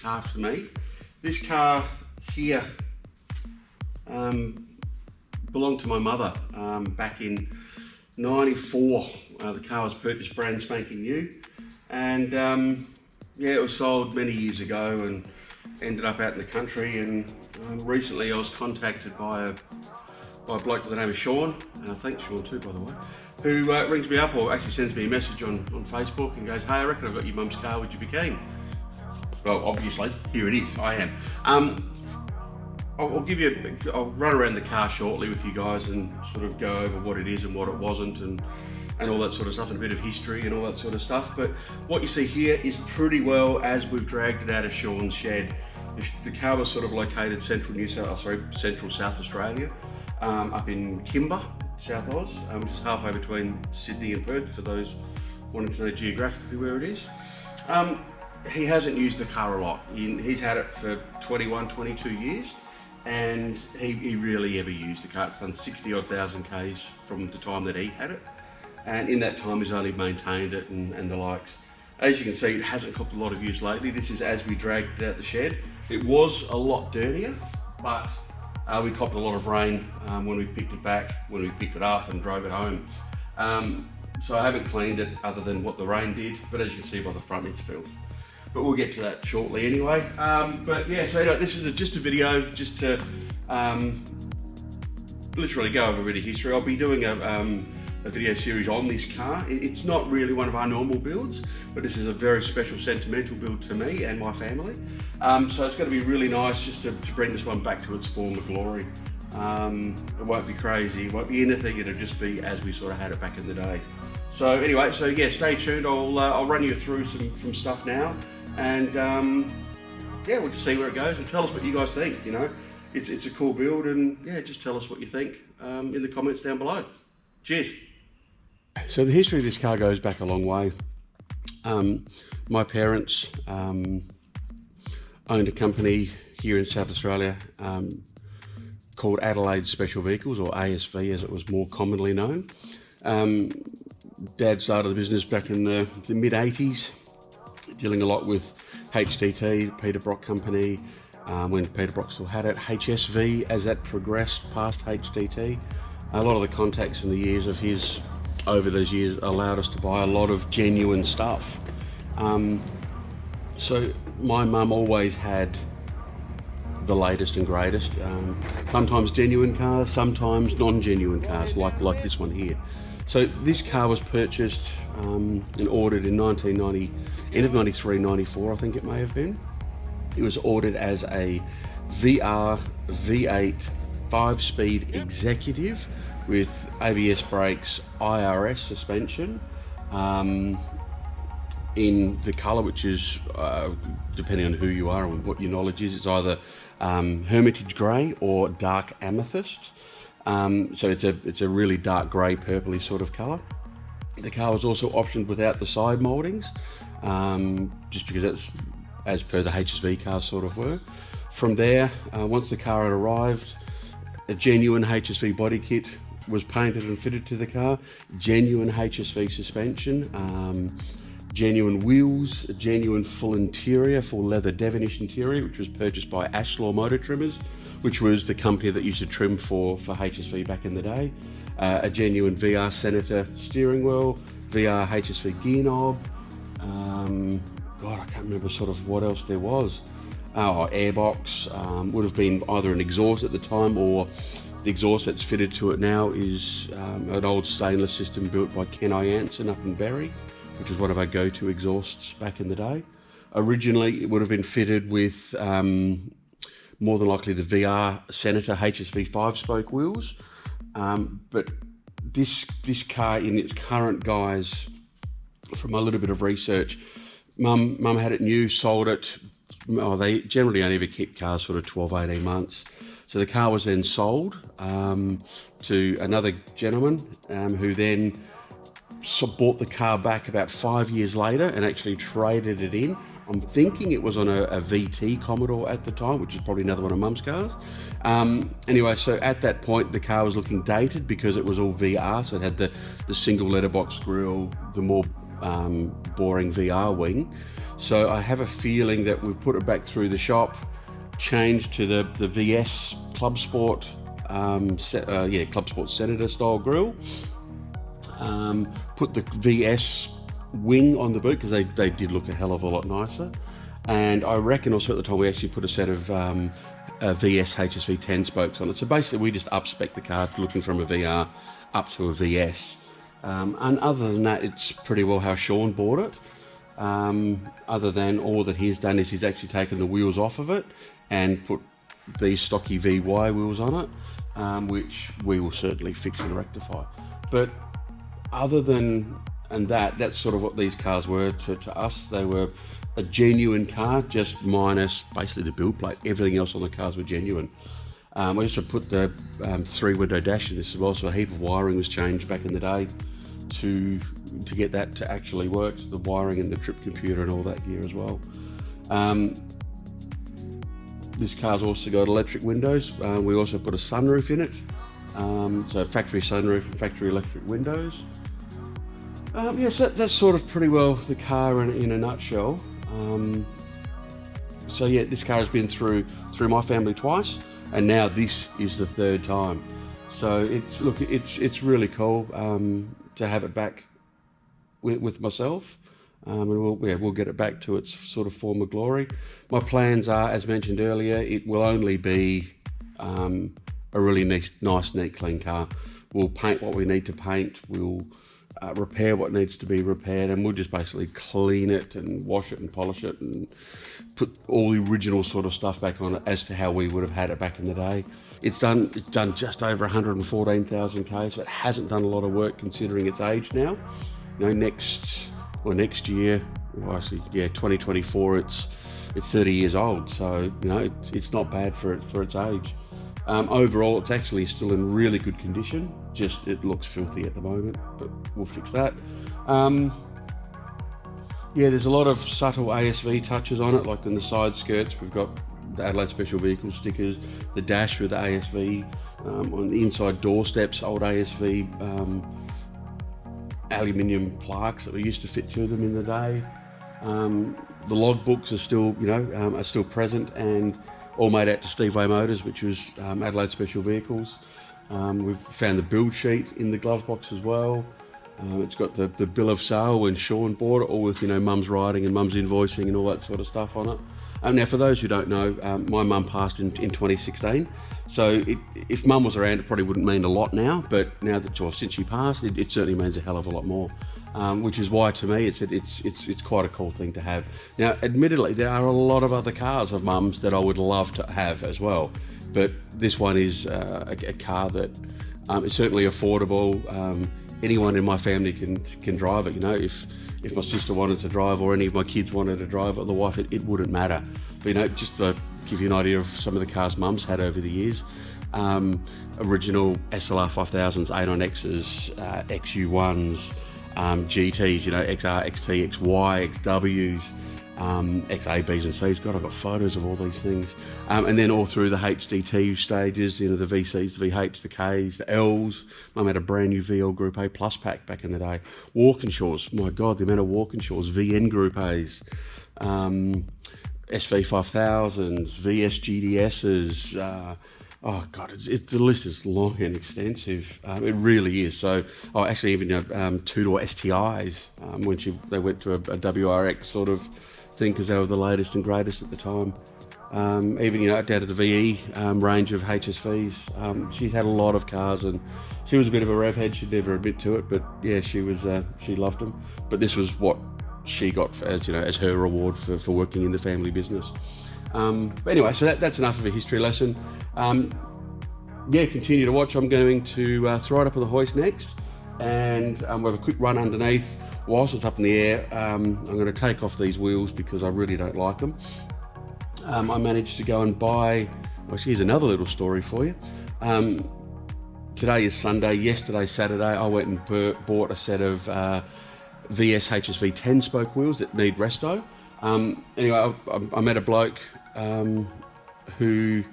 car to me. This car here belonged to my mother back in '94. The car was purchased brand spanking new, and yeah, it was sold many years ago and ended up out in the country. And recently I was contacted by a bloke by the name of Sean, thanks Sean too by the way, who rings me up or actually sends me a message on Facebook and goes, hey, I reckon I've got your mum's car, would you be keen? Well, obviously, here it is, I am. I'll run around the car shortly with you guys and sort of go over what it is and what it wasn't and all that sort of stuff, and a bit of history and all that sort of stuff. But what you see here is pretty well as we've dragged it out of Sean's shed. The car was sort of located central South Australia, up in Kimber, South Oz, which is halfway between Sydney and Perth for those wanting to know geographically where it is. He hasn't used the car a lot. He's had it for 21, 22 years, and he rarely ever used the car. It's done 60 odd thousand Ks from the time that he had it, and in that time he's only maintained it and the likes. As you can see, it hasn't copped a lot of use lately. This is as we dragged it out the shed. It was a lot dirtier, but we copped a lot of rain when we picked it back, when we picked it up and drove it home. So I haven't cleaned it other than what the rain did, but as you can see by the front, it's filth. But we'll get to that shortly anyway. But yeah, so anyway, this is just a video just to literally go over a bit of history. I'll be doing a video series on this car. It's not really one of our normal builds, but this is a very special sentimental build to me and my family. So it's going to be really nice just to bring this one back to its former glory. It won't be crazy, it won't be anything, it'll just be as we sort of had it back in the day. So anyway, so yeah, stay tuned. I'll run you through some stuff now, and yeah, we'll just see where it goes and tell us what you guys think. You know, it's a cool build, and yeah, just tell us what you think in the comments down below. Cheers. So the history of this car goes back a long way. My parents owned a company here in South Australia called Adelaide Special Vehicles, or ASV as it was more commonly known. Dad started the business back in the mid-80s, dealing a lot with HDT, Peter Brock Company, when Peter Brock still had it, HSV as that progressed past HDT. A lot of the contacts in the years of his over those years allowed us to buy a lot of genuine stuff. So my mum always had the latest and greatest, sometimes genuine cars, sometimes non-genuine cars, like this one here. So this car was purchased and ordered in 1990, end of 93, 94 I think it may have been. It was ordered as a VR V8 5-speed executive with ABS brakes, IRS suspension, in the colour which is, depending on who you are and what your knowledge is, it's either Hermitage Grey or dark amethyst. So it's a really dark grey purpley sort of colour. The car was also optioned without the side mouldings, just because that's as per the HSV cars sort of were. From there, once the car had arrived, a genuine HSV body kit was painted and fitted to the car, genuine HSV suspension, genuine wheels, a genuine full interior, full leather Devonish interior, which was purchased by Ashlaw Motor Trimmers, which was the company that used to trim for HSV back in the day. A genuine VR Senator steering wheel, VR HSV gear knob. God, I can't remember sort of what else there was. Airbox, would have been either an exhaust at the time, or the exhaust that's fitted to it now is an old stainless system built by Ken Jansen up in Barrie, which is one of our go-to exhausts back in the day. Originally, it would have been fitted with more than likely the VR Senator HSV 5-spoke wheels, but this car in its current guise, from a little bit of research, Mum had it new, sold it. They generally only ever keep cars sort of 12, 18 months. So the car was then sold to another gentleman who then bought the car back about 5 years later and actually traded it in. I'm thinking it was on a VT Commodore at the time, which is probably another one of Mum's cars. Anyway, so at that point, the car was looking dated because it was all VR, so it had the single letterbox grille, the more boring VR wing. So I have a feeling that we've put it back through the shop, changed to the VS Club Sport, Club Sport Senator style grill. Put the VS wing on the boot because they did look a hell of a lot nicer. And I reckon also at the time we actually put a set of VS HSV 10 spokes on it. So basically we just up-spec the car, looking from a VR up to a VS. And other than that, it's pretty well how Sean bought it. Other than all that he's done is he's actually taken the wheels off of it and put these stocky VY wheels on it, which we will certainly fix and rectify. But other than that's sort of what these cars were to us. They were a genuine car, just minus basically the build plate. Everything else on the cars were genuine. We also put the 3-window dash in this as well, so a heap of wiring was changed back in the day to get that to actually work, the wiring and the trip computer and all that gear as well. This car's also got electric windows. We also put a sunroof in it, so factory sunroof and factory electric windows. So that's sort of pretty well the car in a nutshell. So yeah, this car has been through my family twice, and now this is the third time. So it's really cool to have it back with myself, and we'll get it back to its sort of former glory. My plans are, as mentioned earlier, it will only be a really nice, neat, clean car. We'll paint what we need to paint. We'll repair what needs to be repaired, and we'll just basically clean it and wash it and polish it and put all the original sort of stuff back on it as to how we would have had it back in the day. It's done just over 114,000 k's, so it hasn't done a lot of work considering its age now. You know, next year, 2024, it's 30 years old, so you know it's not bad for its age. Overall, it's actually still in really good condition, just it looks filthy at the moment, but we'll fix that. There's a lot of subtle ASV touches on it, like in the side skirts, we've got the Adelaide Special Vehicle stickers, the dash with the ASV, on the inside door steps, old ASV aluminium plaques that we used to fit to them in the day. The log books are still, are still present and all made out to Steveway Motors, which was Adelaide Special Vehicles. We've found the build sheet in the glove box as well. It's got the bill of sale when Sean bought it, all with mum's writing and mum's invoicing and all that sort of stuff on it. Now, for those who don't know, my mum passed in 2016, so if mum was around, it probably wouldn't mean a lot now. But now that since she passed, it certainly means a hell of a lot more. Which is why, to me, it's quite a cool thing to have. Now, admittedly, there are a lot of other cars of mum's that I would love to have as well, but this one is a car that is certainly affordable. Anyone in my family can drive it. If my sister wanted to drive or any of my kids wanted to drive it, the wife, it wouldn't matter. But just to give you an idea of some of the cars mum's had over the years. Original SLR 5000s, A9Xs, XU1s, GTs, XR, XT, XY, XWs, XABs and Cs. God, I've got photos of all these things. And then all through the HDT stages, the VCs, the V8s, the Ks, the Ls. Mum had a brand new VL Group A Plus pack back in the day. Walkinshaws, my God, the amount of Walkinshaws, VN Group As, SV5000s, VSGDSs, oh God, the list is long and extensive. It really is. So, actually even two-door STIs when they went to a WRX sort of thing because they were the latest and greatest at the time. Even down to the VE range of HSVs. She's had a lot of cars and she was a bit of a rev head. She'd never admit to it, but yeah, she loved them. But this was what she got as her reward for working in the family business. But anyway, so that's enough of a history lesson. Continue to watch. I'm going to throw it up on the hoist next, and we'll have a quick run underneath whilst it's up in the air. I'm going to take off these wheels because I really don't like them. I managed to go and buy, here's another little story for you. Today is Sunday, yesterday Saturday I went and bought a set of VS HSV 10 spoke wheels that need resto. Anyway, I met a bloke who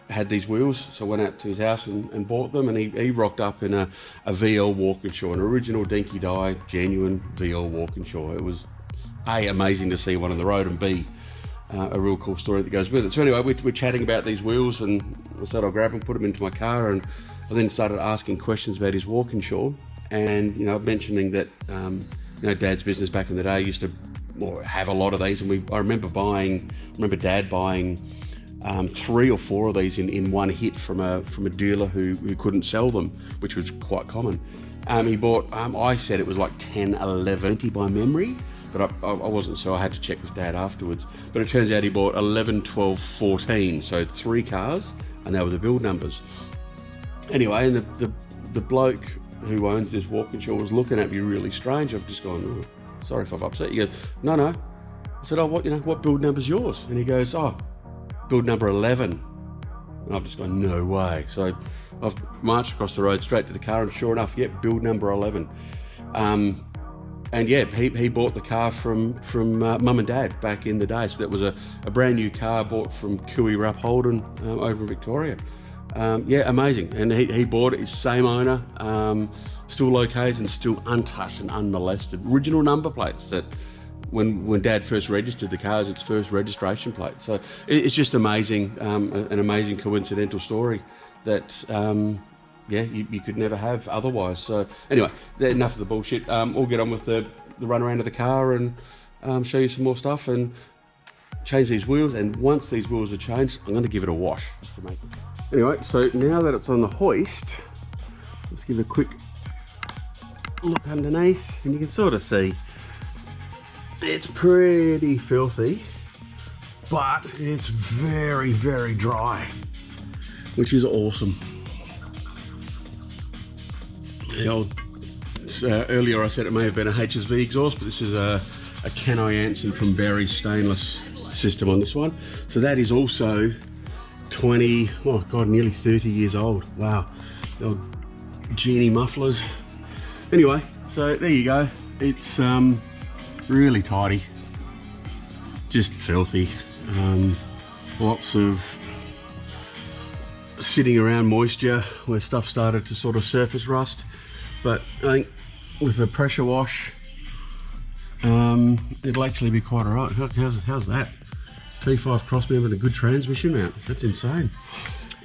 had these wheels, so I went out to his house and bought them, and he rocked up in a VL Walkinshaw, an original dinky dye, genuine VL Walkinshaw. It was A, amazing to see one on the road, and B, a real cool story that goes with it. So anyway, we're chatting about these wheels, and I said I'll grab them, put them into my car, and I then started asking questions about his Walkinshaw, and mentioning that Dad's business back in the day used to have a lot of these, and I remember Dad buying 3 or 4 of these in one hit from a dealer who couldn't sell them, which was quite common. He bought, I said it was like 10, 11 by memory, but I wasn't, so I had to check with Dad afterwards. But it turns out he bought 11, 12, 14, so 3 cars, and they were the build numbers. Anyway, and the bloke who owns this Walkinshaw was looking at me really strange. I've just gone, oh, sorry if I've upset you. He goes, no. I said, oh, what build number's yours? And he goes, oh, build number 11. And I've just gone, no way. So I've marched across the road straight to the car, and sure enough, build number 11. And yeah, he bought the car from Mum and Dad back in the day. So that was a brand new car bought from Cooey Rupp Holden over in Victoria. Yeah, amazing. And he bought it, his same owner, still located and still untouched and unmolested. Original number plates that when Dad first registered the car, its first registration plate. So it's just amazing, an amazing coincidental story that you could never have otherwise. So anyway, enough of the bullshit. We'll get on with the run around of the car and show you some more stuff and change these wheels. And once these wheels are changed, I'm going to give it a wash just to make it. Anyway, so now that it's on the hoist, let's give a quick look underneath, and you can sort of see it's pretty filthy, but it's very, very dry, which is awesome. The old, earlier I said it may have been a HSV exhaust, but this is a Canoi Anson from Berry stainless system on this one. So that is also 20, oh god, nearly 30 years old. Wow, the old genie mufflers. Anyway, so there you go. It's really tidy, just filthy. Lots of sitting around moisture where stuff started to sort of surface rust, but I think with a pressure wash it'll actually be quite alright. How's that? T5 cross member and a good transmission mount. That's insane.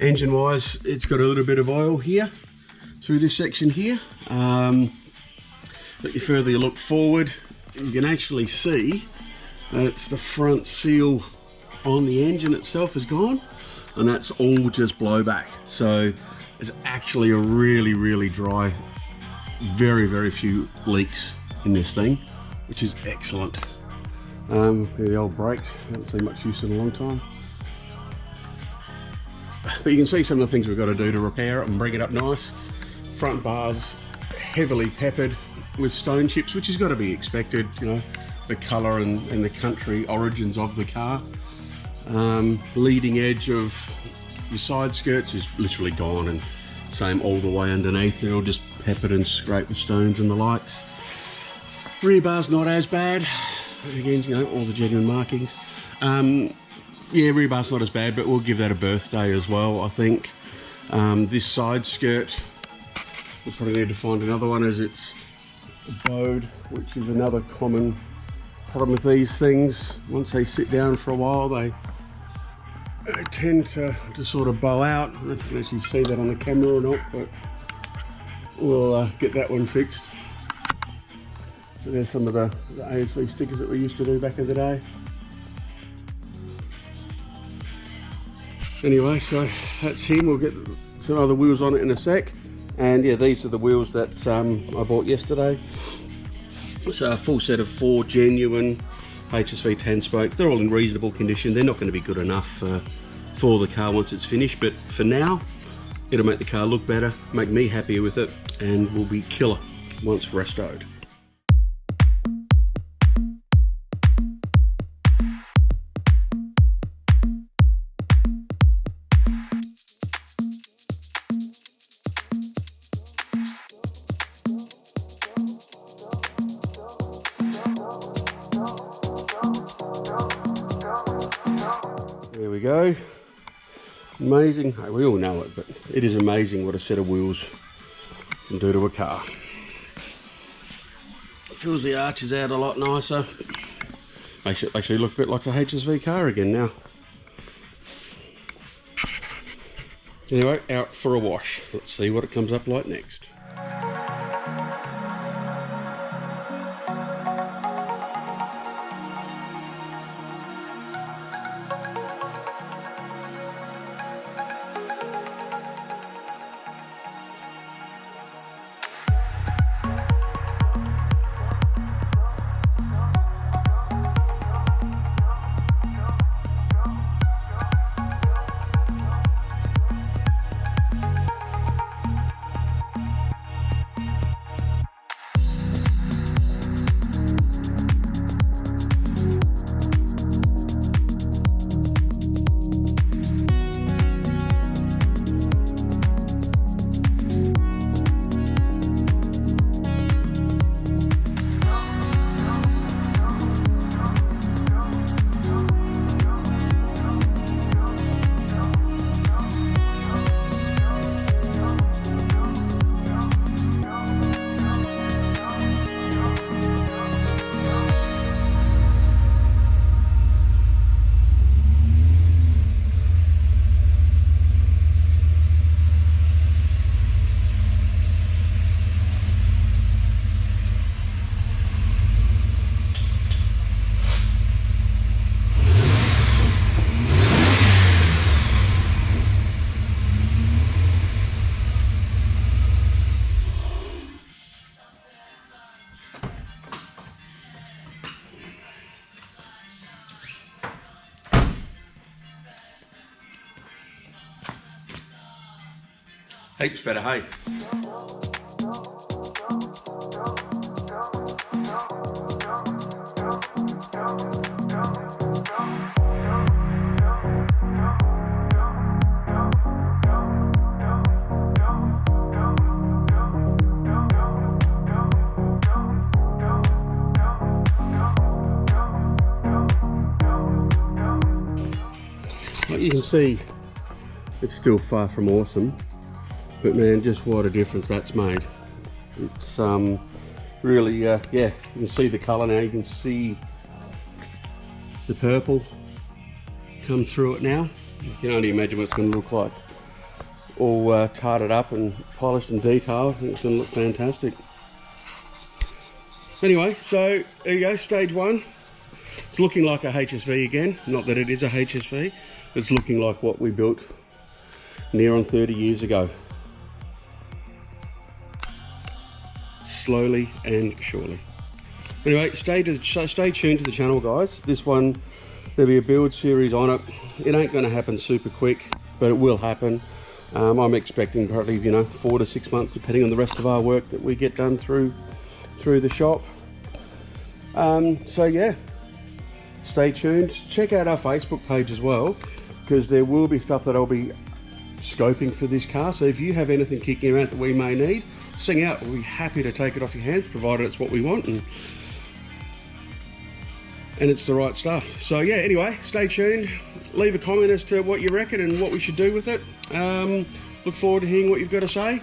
Engine wise, it's got a little bit of oil here through this section here. But the further you look forward, you can actually see that it's the front seal on the engine itself is gone, and that's all just blowback. So it's actually a really, really dry, very, very few leaks in this thing, which is excellent. The old brakes, haven't seen much use in a long time. But you can see some of the things we've got to do to repair it and bring it up nice. Front bars heavily peppered with stone chips, which has got to be expected, the colour and the country origins of the car. Leading edge of the side skirts is literally gone, and same all the way underneath. They're all just peppered and scraped with stones and the likes. Rear bar's not as bad. Again, all the genuine markings. Yeah, rear bar's not as bad, but we'll give that a birthday as well, I think. This side skirt, we'll probably need to find another one, as it's bowed, which is another common problem with these things. Once they sit down for a while, they tend to sort of bow out. I don't know if you can actually see that on the camera or not, but we'll get that one fixed. So there's some of the ASV stickers that we used to do back in the day. Anyway, so that's him. We'll get some other wheels on it in a sec. And yeah, these are the wheels that I bought yesterday. So a full set of 4 genuine HSV 10 spoke. They're all in reasonable condition. They're not going to be good enough for the car once it's finished, but for now it'll make the car look better, make me happier with it, and will be killer once restored. There we go. Amazing. Hey, we all know it, but it is amazing what a set of wheels can do to a car. Fills the arches out a lot nicer. Makes it actually look a bit like a HSV car again now. Anyway, out for a wash. Let's see what it comes up like next. Heaps better, hey? Like you can see, it's still far from awesome. But man, just what a difference that's made. It's really, yeah, you can see the colour now. You can see the purple come through it now. You can only imagine what it's going to look like. All tarted up and polished and detailed. I think it's going to look fantastic. Anyway, so there you go, stage one. It's looking like a HSV again. Not that it is a HSV. It's looking like what we built near on 30 years ago. Slowly and surely. Anyway, stay tuned to the channel, guys. This one, there'll be a build series on it. It ain't going to happen super quick, but it will happen. I'm expecting probably 4 to 6 months, depending on the rest of our work that we get done through the shop. So yeah, stay tuned. Check out our Facebook page as well, because there will be stuff that I'll be scoping for this car. So if you have anything kicking around that we may need, sing out. We'll be happy to take it off your hands, provided it's what we want and it's the right stuff. So yeah, anyway, stay tuned. Leave a comment as to what you reckon and what we should do with it. Look forward to hearing what you've got to say.